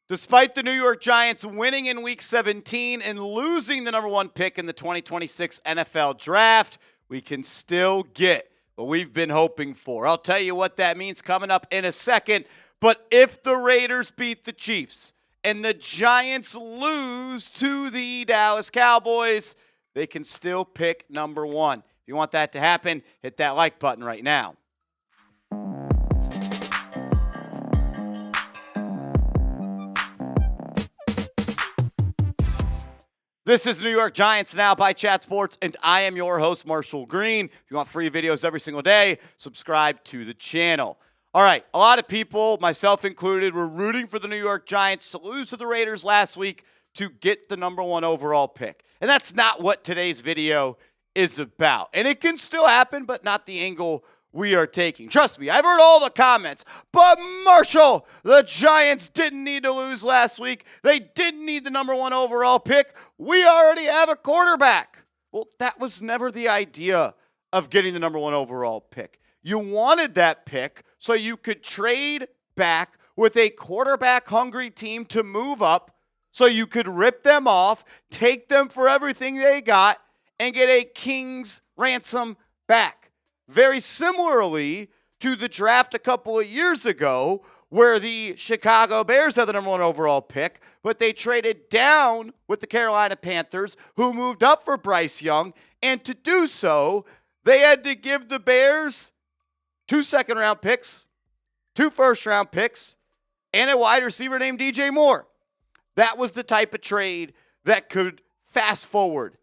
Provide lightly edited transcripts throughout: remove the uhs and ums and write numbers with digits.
Despite the New York Giants winning in Week 17 and losing the number one pick in the 2026 NFL Draft, we can still get what we've been hoping for. I'll tell you what that means coming up in a second. But if the Raiders beat the Chiefs and the Giants lose to the Dallas Cowboys, they can still pick number one. If you want that to happen, hit that like button right now. This is New York Giants Now by Chat Sports, and I am your host, Marshall Green. If you want free videos every single day, subscribe to the channel. All right, a lot of people, myself included, were rooting for the New York Giants to lose to the Raiders last week to get the number one overall pick. And that's not what today's video is about. And it can still happen, but not the angle we are taking. Trust me, I've heard all the comments. But Marshall, the Giants didn't need to lose last week. They didn't need the number one overall pick. We already have a quarterback. Well, that was never the idea of getting the number one overall pick. You wanted that pick so you could trade back with a quarterback-hungry team to move up so you could rip them off, take them for everything they got, and get a king's ransom back. Very similarly to the draft a couple of years ago where the Chicago Bears had the number one overall pick, but they traded down with the Carolina Panthers, who moved up for Bryce Young, and to do so, they had to give the Bears 2 second-round picks, 2 first-round picks, and a wide receiver named DJ Moore. That was the type of trade that could fast-forward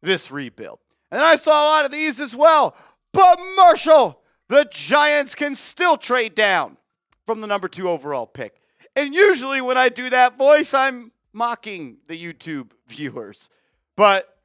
this rebuild. And I saw a lot of these as well. But Marshall, the Giants can still trade down from the number 2 overall pick. And usually when I do that voice, I'm mocking the YouTube viewers. But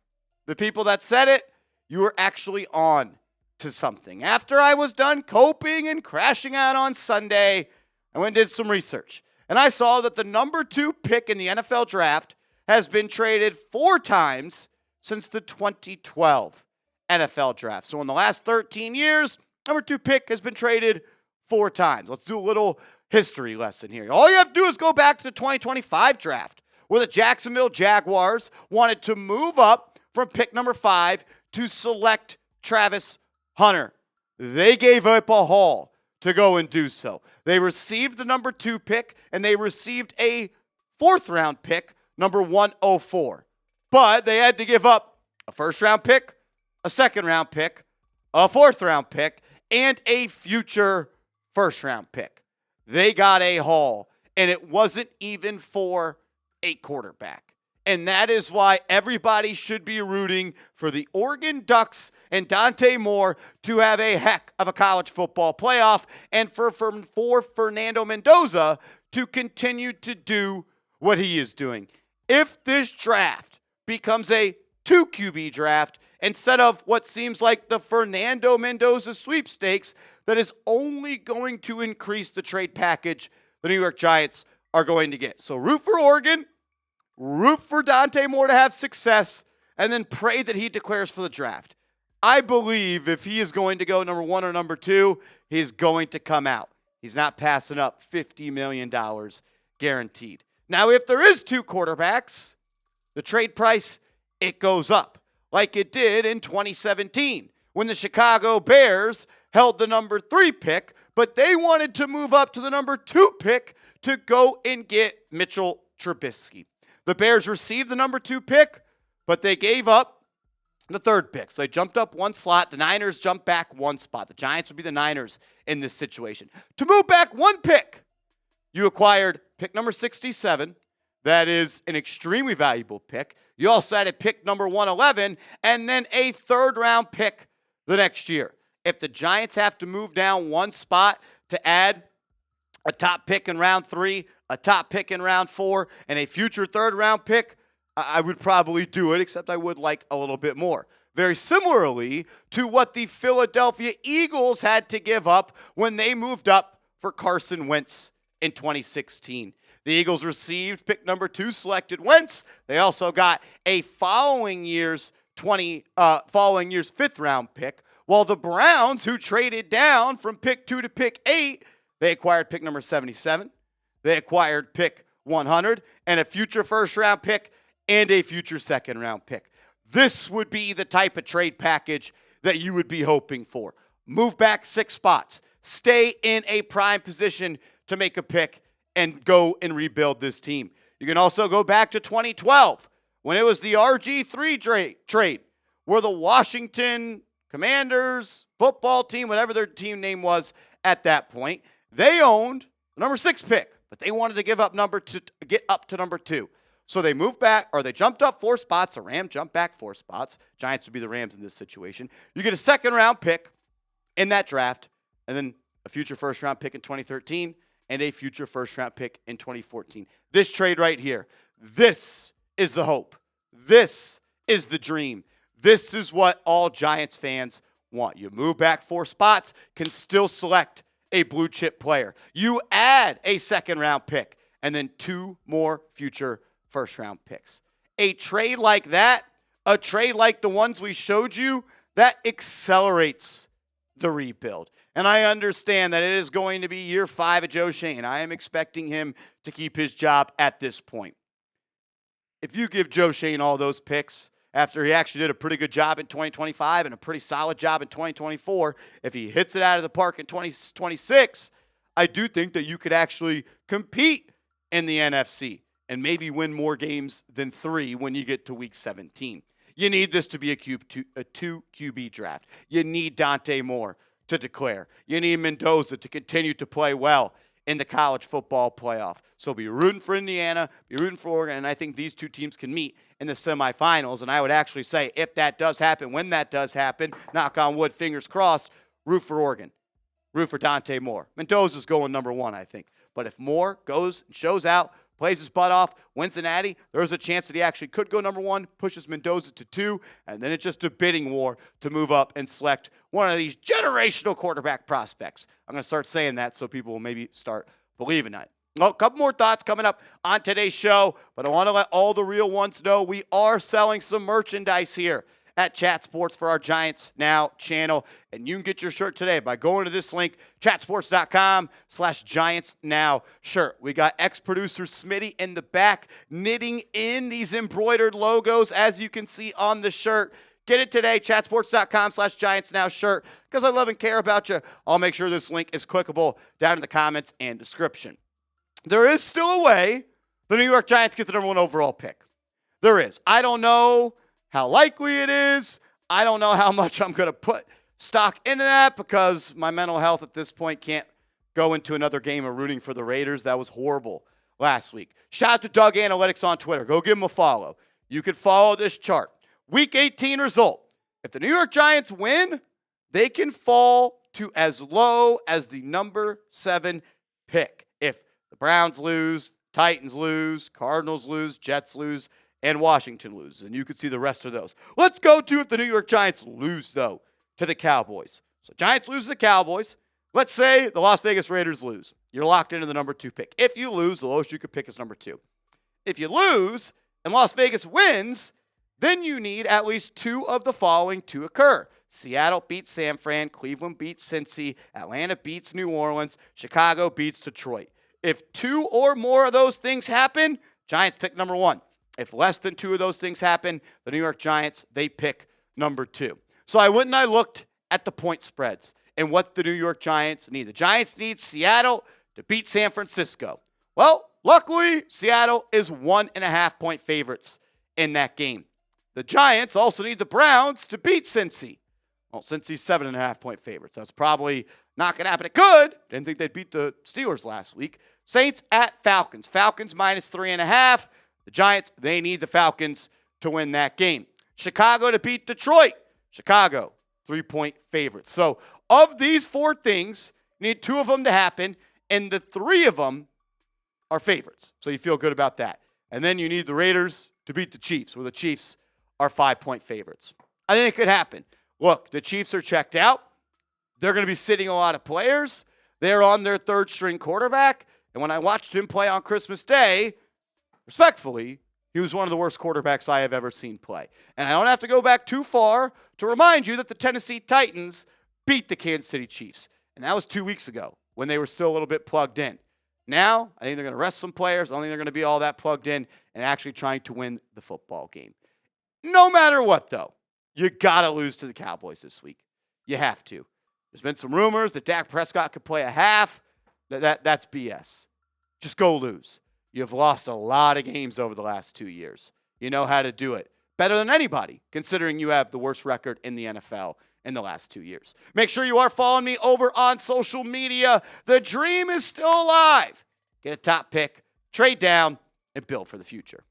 the people that said it, you were actually on to something. After I was done coping and crashing out on Sunday, I went and did some research. And I saw that the number 2 pick in the NFL Draft has been traded 4 times since the 2012 NFL Draft. So in the last 13 years, number 2 pick has been traded 4 times. Let's do a little history lesson here. All you have to do is go back to the 2025 draft, where the Jacksonville Jaguars wanted to move up from pick number 5 to select Travis Hunter. They gave up a haul to go and do so. They received the number 2 pick, and they received a 4th-round pick, number 104. But they had to give up a first-round pick, a 2nd-round pick, a 4th-round pick, and a future 1st-round pick. They got a haul, and it wasn't even for a quarterback. And that is why everybody should be rooting for the Oregon Ducks and Dante Moore to have a heck of a college football playoff, and for Fernando Mendoza to continue to do what he is doing. If this draft becomes a 2 QB draft instead of what seems like the Fernando Mendoza sweepstakes, that is only going to increase the trade package the New York Giants are going to get. So root for Oregon, root for Dante Moore to have success, and then pray that he declares for the draft. I believe if he is going to go number 1 or number 2, he's going to come out. He's not passing up $50 million guaranteed. Now, if there is 2 quarterbacks, the trade price, it goes up, like it did in 2017 when the Chicago Bears held the number 3 pick, but they wanted to move up to the number 2 pick to go and get Mitchell Trubisky. The Bears received the number 2 pick, but they gave up the 3rd pick. So they jumped up 1 slot. The Niners jumped back 1 spot. The Giants would be the Niners in this situation. To move back 1 pick, you acquired pick number 67. That is an extremely valuable pick. You also had a pick number 111 and then a 3rd-round pick the next year. If the Giants have to move down 1 spot to add a top pick in round 3, a top pick in round 4, and a future 3rd-round pick, I would probably do it, except I would like a little bit more. Very similarly to what the Philadelphia Eagles had to give up when they moved up for Carson Wentz in 2016. The Eagles received pick number 2, selected Wentz. They also got a following year's 5th-round pick, while the Browns, who traded down from pick 2 to pick 8, they acquired pick number 77. They acquired pick 100 and a future first-round pick and a future second-round pick. This would be the type of trade package that you would be hoping for. Move back 6 spots. Stay in a prime position to make a pick and go and rebuild this team. You can also go back to 2012 when it was the RG3 trade where the Washington Commanders football team, whatever their team name was at that point, they owned the number 6 pick, but they wanted to give up get up to number 2. So they moved back, or they jumped up 4 spots. The Rams jumped back 4 spots. Giants would be the Rams in this situation. You get a second-round pick in that draft, and then a future first-round pick in 2013, and a future first-round pick in 2014. This trade right here, this is the hope. This is the dream. This is what all Giants fans want. You move back 4 spots, can still select a blue-chip player. You add a second-round pick, and then 2 more future first-round picks. A trade like that, a trade like the ones we showed you, that accelerates the rebuild. And I understand that it is going to be year 5 of Joe Schoen. I am expecting him to keep his job at this point. If you give Joe Schoen all those picks after he actually did a pretty good job in 2025 and a pretty solid job in 2024, if he hits it out of the park in 2026, I do think that you could actually compete in the NFC and maybe win more games than 3 when you get to week 17. You need this to be a 2 QB draft. You need Dante Moore to declare. You need Mendoza to continue to play well in the college football playoff. So be rooting for Indiana, be rooting for Oregon, and I think these 2 teams can meet in the semifinals. And I would actually say if that does happen, when that does happen, knock on wood, fingers crossed, root for Oregon. Root for Dante Moore. Mendoza's going number 1, I think. But if Moore goes and shows out, plays his butt off, wins the Natty, there's a chance that he actually could go number 1, pushes Mendoza to 2, and then it's just a bidding war to move up and select one of these generational quarterback prospects. I'm going to start saying that so people will maybe start believing that. Well, a couple more thoughts coming up on today's show, but I want to let all the real ones know we are selling some merchandise here at Chat Sports for our Giants Now channel. And you can get your shirt today by going to this link, chatsports.com/Giants Now shirt. We got ex-producer Smitty in the back knitting in these embroidered logos, as you can see on the shirt. Get it today, chatsports.com/Giants Now shirt, because I love and care about you. I'll make sure this link is clickable down in the comments and description. There is still a way the New York Giants get the number 1 overall pick. There is. I don't know how likely it is. I don't know how much I'm going to put stock into that because my mental health at this point can't go into another game of rooting for the Raiders. That was horrible last week. Shout out to Doug Analytics on Twitter. Go give him a follow. You can follow this chart. Week 18 result. If the New York Giants win, they can fall to as low as the number 7 pick. If the Browns lose, Titans lose, Cardinals lose, Jets lose, and Washington loses. And you can see the rest of those. Let's go to if the New York Giants lose, though, to the Cowboys. So Giants lose to the Cowboys. Let's say the Las Vegas Raiders lose. You're locked into the number 2 pick. If you lose, the lowest you could pick is number 2. If you lose and Las Vegas wins, then you need at least 2 of the following to occur. Seattle beats San Fran, Cleveland beats Cincy, Atlanta beats New Orleans, Chicago beats Detroit. If 2 or more of those things happen, Giants pick number 1. If less than 2 of those things happen, the New York Giants, they pick number 2. So I went and I looked at the point spreads and what the New York Giants need. The Giants need Seattle to beat San Francisco. Well, luckily, Seattle is 1.5-point favorites in that game. The Giants also need the Browns to beat Cincy. Well, Cincy's 7.5-point favorites. That's probably not going to happen. It could. Didn't think they'd beat the Steelers last week. Saints at Falcons. Falcons minus 3.5. The Giants, they need the Falcons to win that game. Chicago to beat Detroit. Chicago, 3-point favorites. So of these 4 things, you need 2 of them to happen, and the 3 of them are favorites. So you feel good about that. And then you need the Raiders to beat the Chiefs, where the Chiefs are 5-point favorites. I think it could happen. Look, the Chiefs are checked out. They're going to be sitting a lot of players. They're on their 3rd-string quarterback. And when I watched him play on Christmas Day, respectfully, he was one of the worst quarterbacks I have ever seen play. And I don't have to go back too far to remind you that the Tennessee Titans beat the Kansas City Chiefs. And that was 2 weeks ago when they were still a little bit plugged in. Now, I think they're going to rest some players. I don't think they're going to be all that plugged in and actually trying to win the football game. No matter what, though, you got to lose to the Cowboys this week. You have to. There's been some rumors that Dak Prescott could play a half. That's BS. Just go lose. You've lost a lot of games over the last 2 years. You know how to do it better than anybody, considering you have the worst record in the NFL in the last 2 years. Make sure you are following me over on social media. The dream is still alive. Get a top pick, trade down, and build for the future.